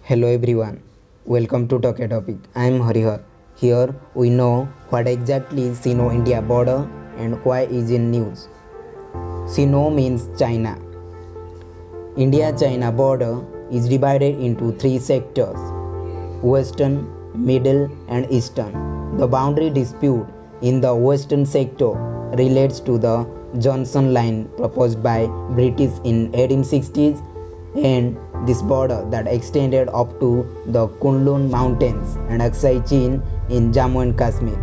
Hello everyone, welcome to Talk a Topic. I am Harihar. Here we know what exactly is Sino-India border and why is in news. Sino means China. India-China border is divided into three sectors: Western, Middle and Eastern. The boundary dispute in the Western sector relates to the Johnson Line proposed by British in 1860s and this border that extended up to the Kunlun Mountains and Aksai Chin in Jammu and Kashmir.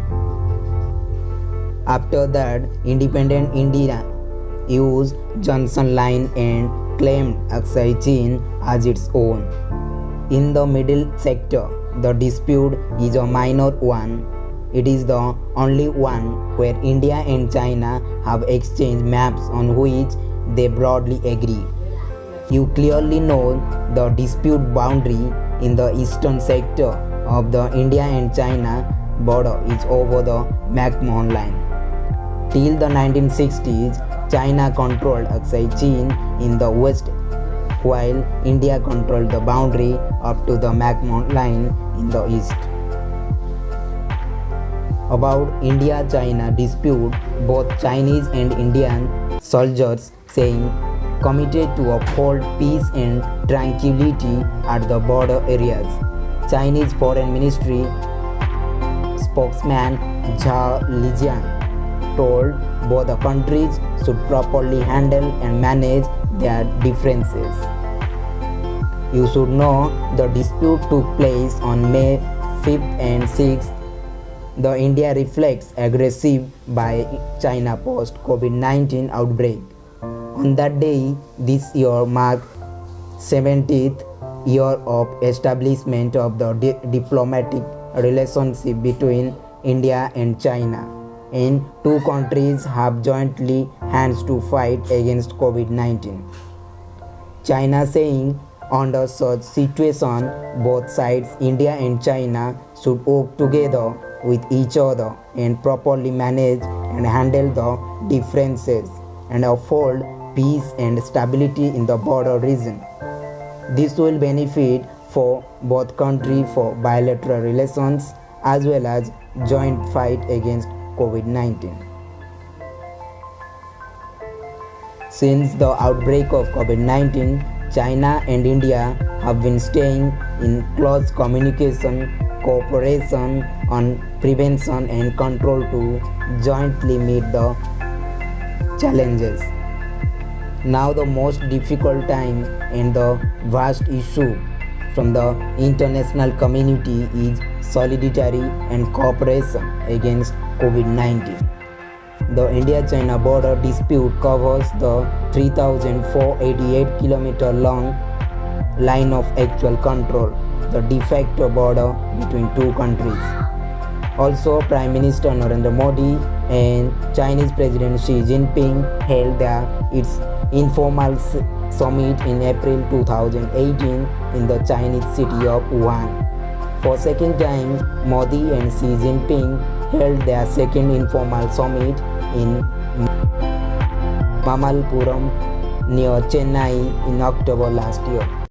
After that, independent India used Johnson Line and claimed Aksai Chin as its own. In the middle sector, the dispute is a minor one. It is the only one where India and China have exchanged maps on which they broadly agree. You clearly know the dispute boundary in the eastern sector of the India and China border is over the McMahon Line. Till the 1960s, China controlled Aksai Chin in the west, while India controlled the boundary up to the McMahon Line in the east. About India-China dispute, both Chinese and Indian soldiers saying committed to uphold peace and tranquility at the border areas. Chinese Foreign Ministry spokesman Zhao Lijian told both the countries should properly handle and manage their differences. You should know the dispute took place on May 5th and 6th. The India reflects aggressive by China post-COVID-19 outbreak. On that day, this year marked 70th year of establishment of the diplomatic relationship between India and China, and two countries have jointly hands to fight against COVID-19. China saying under such situation, both sides, India and China, should work together with each other and properly manage and handle the differences and uphold peace and stability in the border region. This will benefit for both countries for bilateral relations as well as joint fight against COVID-19. Since the outbreak of COVID-19, China and India have been staying in close communication, cooperation on prevention and control to jointly meet the challenges. Now the most difficult time and the vast issue from the international community is solidarity and cooperation against COVID-19. The India-China border dispute covers the 3,488 km long line of actual control, the de facto border between two countries. Also, Prime Minister Narendra Modi and Chinese President Xi Jinping held its informal summit in April 2018 in the Chinese city of Wuhan. For second time, Modi and Xi Jinping held their second informal summit in Mamallapuram near Chennai in October last year.